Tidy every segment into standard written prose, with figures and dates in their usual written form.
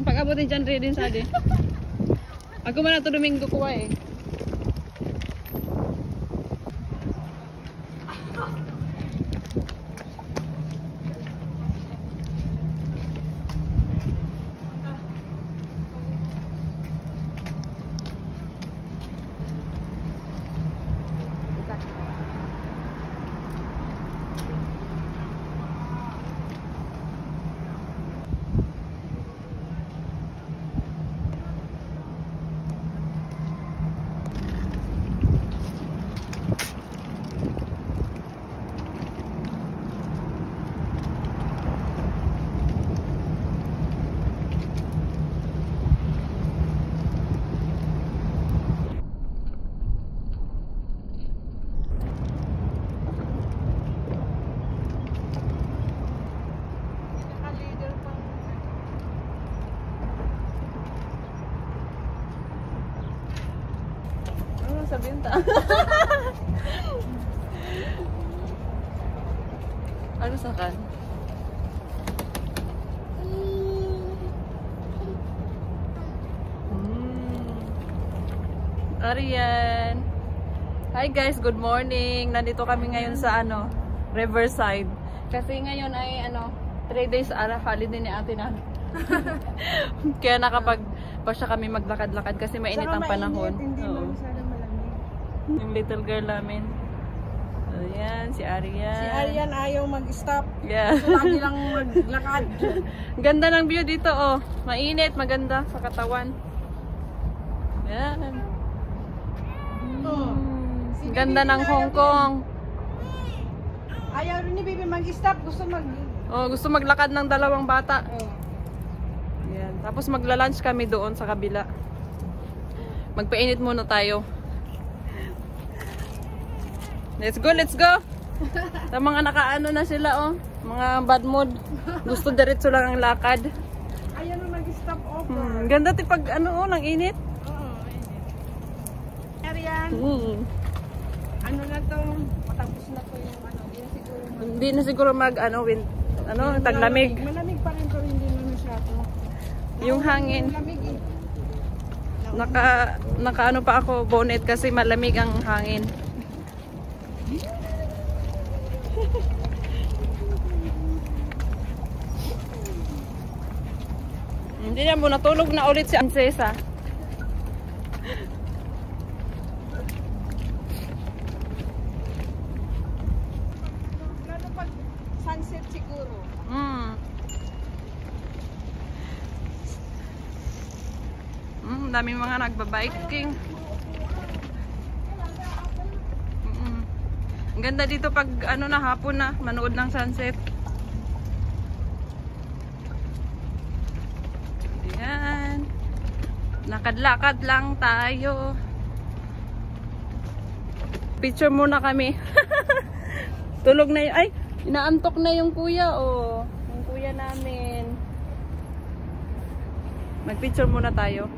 Ang pag-abot ni John Ray din sa di. Ako man na to Domingo kuha eh. Sabihin ta. Ano sa kan? Arian. Hi guys, good morning. Nandito kami ngayon sa Riverside. Kasi ngayon ay 3 days holiday ni ate na. Kaya nakapag pa siya kami maglakad-lakad kasi mainit ang panahon. Hindi masyadong malamig. Yung little girl namin. Ayan, si Arian. Si Arian ayaw mag-stop. Yeah. So, lagi lang maglakad. Ganda ng view dito, oh. Mainit, maganda sa katawan. Ayan. Ganda ng Hong Kong. Ayaw rin ni Bibi mag-stop. Gusto maglakad ng dalawang bata. Ayan. Tapos magla-lunch kami doon sa kabila. Magpainit muna tayo. Let's go, let's go! Sa mga nakaano na sila, oh. Mga bad mood. Gusto diretso lang ang lakad. Ayaw na mag-stop off. Ganda tipag ng init. Oo, init. Arian, ano na to? Patapos na to yung Hindi na siguro taglamig. Malamig pa rin to, hindi na masyado. Yung hangin. Malamig eh. Naka pa ako bonnet kasi malamig ang hangin. Hindi na mo natulog na ulit si Ansesa. Lalo pag sunset siguro. Daming mga nagbabiking. Ang ganda dito pag na hapon na manood ng sunset. Ayan. Lakad-lakad lang tayo. Picture muna kami. Tulog na yun. Ay, inaantok na yung kuya, oh. Yung kuya namin. Mag-picture muna tayo.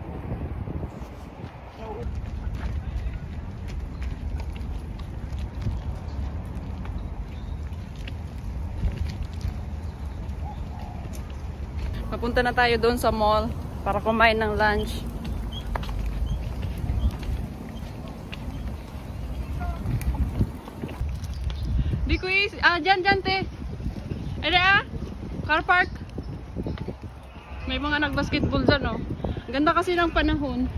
Papunta na tayo doon sa mall para kumain ng lunch. Di ko dyan te. Car park. May mga nag-basketball dyan, oh. Ganda kasi ng panahon.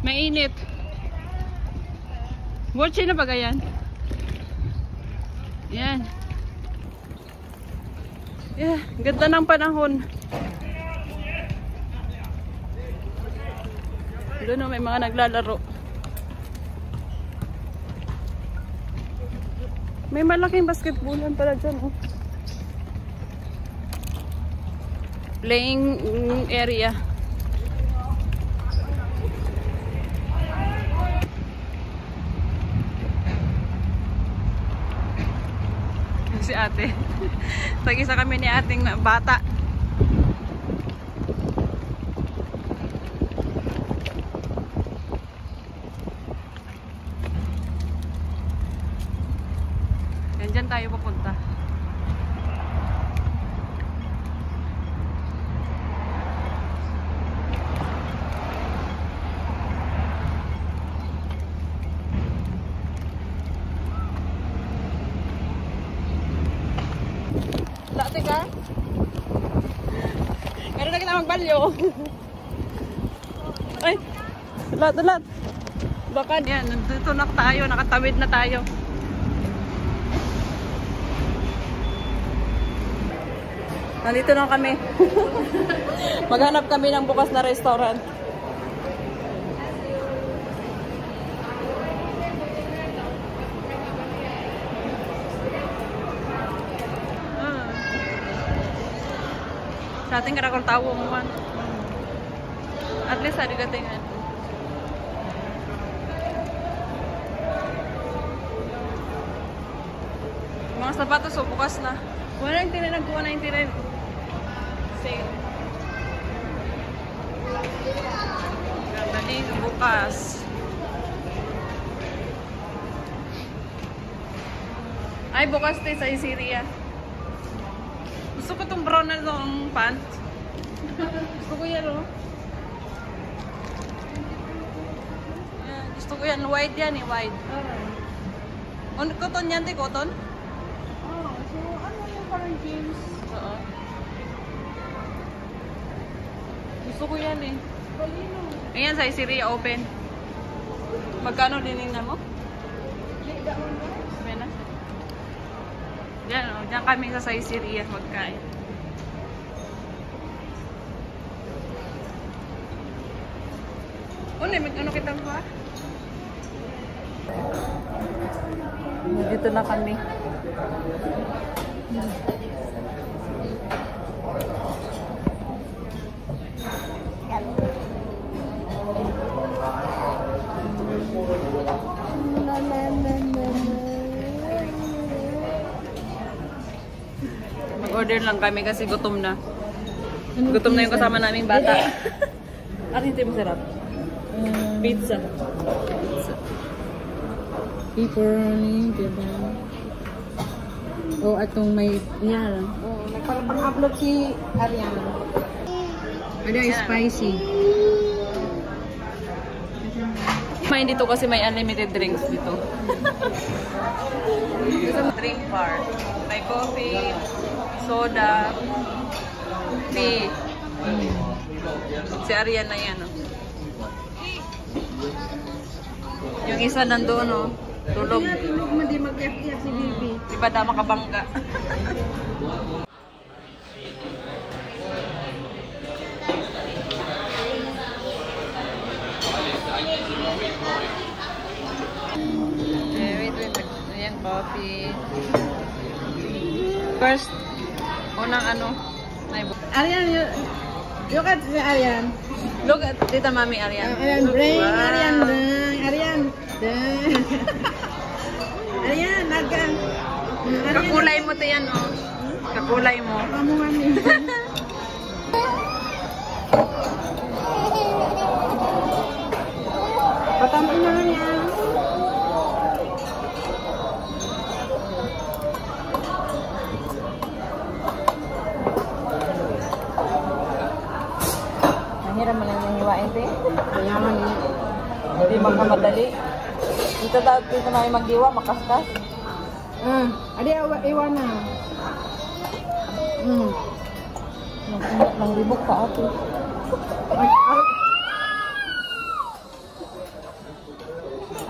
Mainit. Watch na ba ganyan? Yan. Yeah, ganda ng panahon. Doon, may mga naglalaro. May malaking basketballan pala dyan, oh. Playing area. Si ate. Tag-isa kami ni ating bata. Diyan tayo papunta. Ate ka? Meron na kita magbalyo. Ay! Dalat! Baka yan, nandito na tayo, nakatawid na tayo. Nandito na kami. Maghanap kami ng bukas na restaurant. Sa ating karakol tawo mo man. At least hari gatingan. Mga sapatos o bukas na. 199 nagkuha 99. Sale. Ganda din bukas. Ay, bukas tayo sa Syria. Gusto ko itong brown na itong pants. Gusto ko yan, oh. Yan, gusto ko yan. White yan, eh. White. Cotton yan, di cotton? So, ano yung parang jeans? Oo. Gusto ko yan, eh. Balino. Ayan, sa Syria open. Magkano dinignan mo? Sabi na. Diyan, oh. Diyan kami sa Syria magkain. Ano kita ba? Dito na kami. Mag-order lang kami kasi gutom na. Gutom na yung kasama naming bata. Ano yung masarap? Pizza. Pepperoni, diba? O, atong may... Yan. Oo, nagpapang-upload si Ariana. Ano yung spicy? Main dito kasi may unlimited drinks dito. Drink bar. May coffee, soda, tea. Si Ariana yan, oh. Yung isa nandoon, oh. Tulog. Tulog mo di mag-iyak si Bibi. Di ba na makabangga? Wait. Ayan, coffee. First, unang ano. Arian, look at si Arian. Look at Tita Mami Arian. Arian, bring. Wow. Arian, bring. Arian, bring. Arian, naga. Kakulay mo to yan, oh. Kakulay mo. Kamuhan niyo. Patampo na yan. Mahirap man ang hiwain, te. Mayaman yun. Hindi magkamadali. Dito na yung magdiwa, makaskas. Adi, iwan na. Nang ribok ka ate.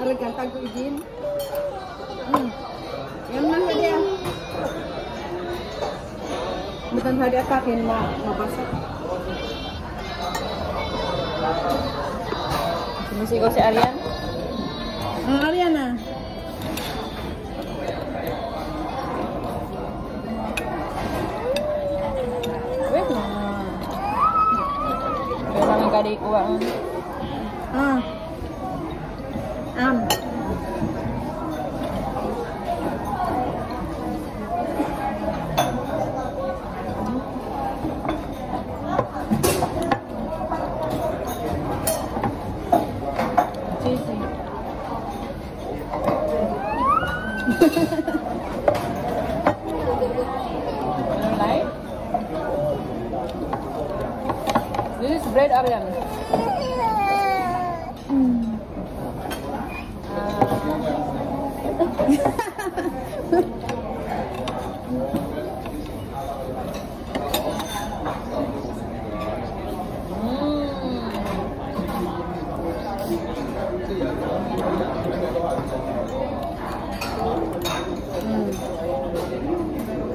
Aragan, tago idin. Yan man ka diya. Bukan sa di atakin, mabasak. Sumisigaw si Arian. Arian na. Wait na. Kaya lang kadi kuha. This is bread, Arian.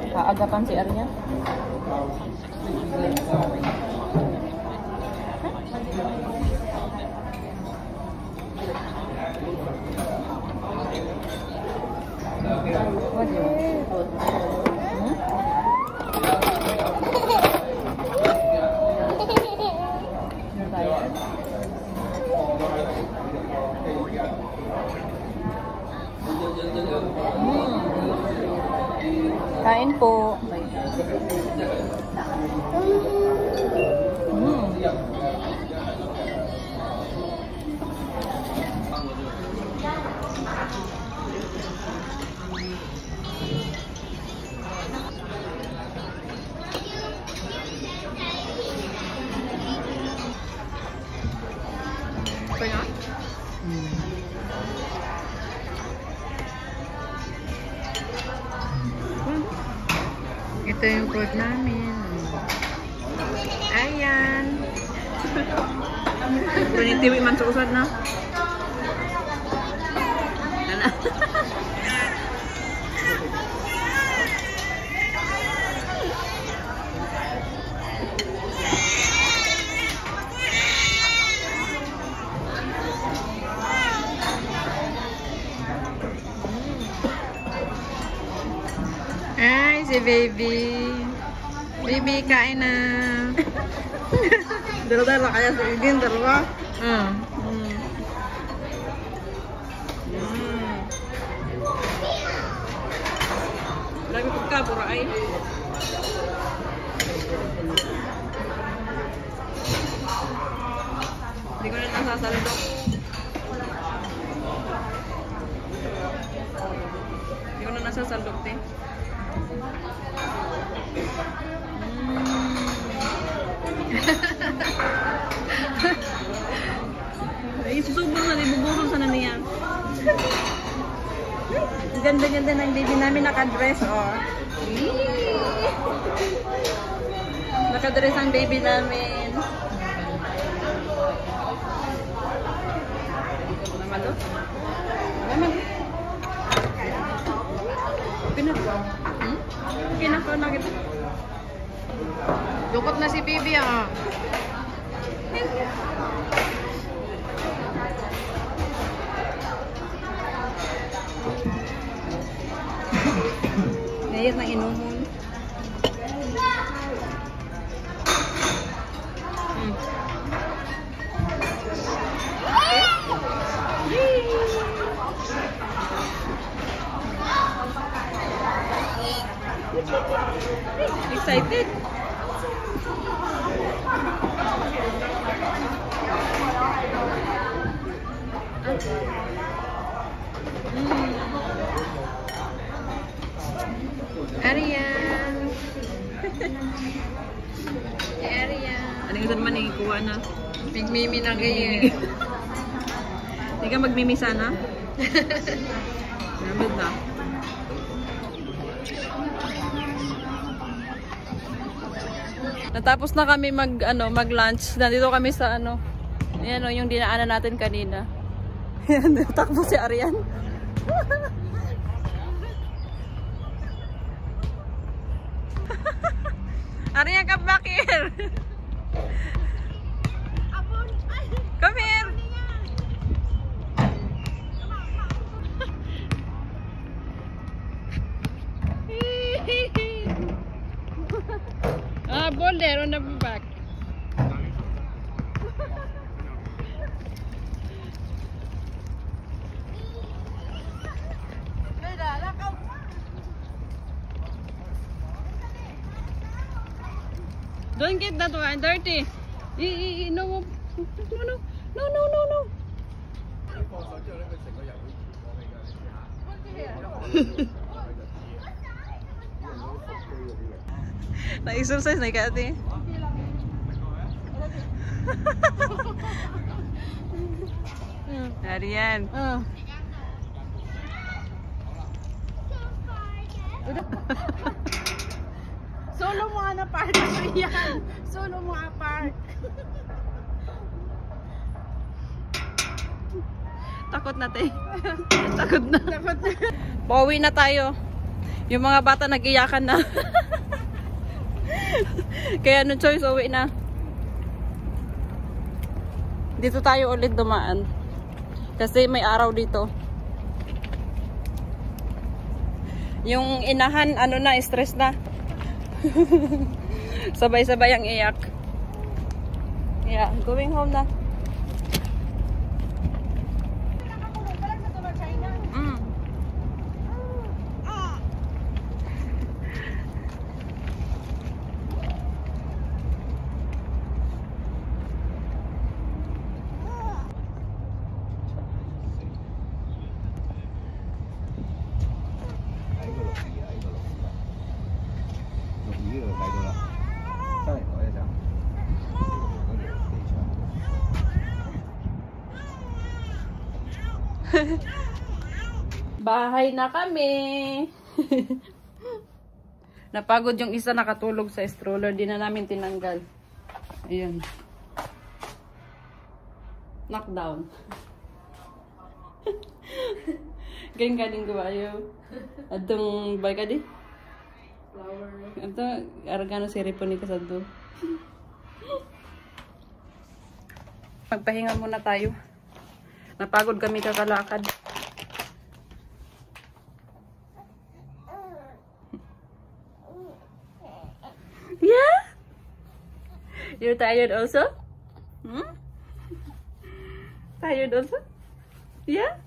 Kaagapan si Arya. Kain po. Kaya? Ito yung food namin. Ayan. Pinitiwi man sa usad na. Ay, si baby. Baby, kain na. Dala-dala kaya sa igin, dalawa. Lagi pagkabura ay. Hindi ko na nasasaldok. Hindi ko na nasasaldok, te. Ay, susubong na, ibuburol sana niya. Ganda-ganda ng baby namin nakadress, oh. Nakadress ang baby namin. Naman to? Naman. Pinako. Pinako na kita. Lukot na si baby, ah. Nayat ng inuhon. Excited? Arian. Arian. Ano yung naman kuha na? Pigmimi na gaye. Hindi ka magmimi sana? Gamit na. Natapos na kami mag-lunch. Nandito kami sa Ayan yung dinaanan natin kanina. Ayan, takbo si Arian. Arian, come back here. Come here. Ball there on the back. Don't get that one dirty. No, no. Na-exercise na ikaw, ate. Arian. Solo mo nga na park. Arian. Solo mo nga park. Takot na tayo. Takot na. Dapat Pauwi na tayo. Yung mga bata nag-iyakan na. Kaya no choice, uwi na. Dito tayo ulit dumaan. Kasi may araw dito. Yung inahan, ano na, stress na. Sabay-sabay ang iyak. Yeah, going home na. Mm. Bahay na kami. Napagod yung isa, nakatulog sa stroller. Di na namin tinanggal. Ayun. Knockdown. Ganyan ka din gawa yun. Atong bay ka di? Flower. Ito, aragano siripo ni Kasado. Magpahinga muna tayo. Napagod kami kakalakad. Yeah? You're tired also? Hmm? Tired also? Yeah?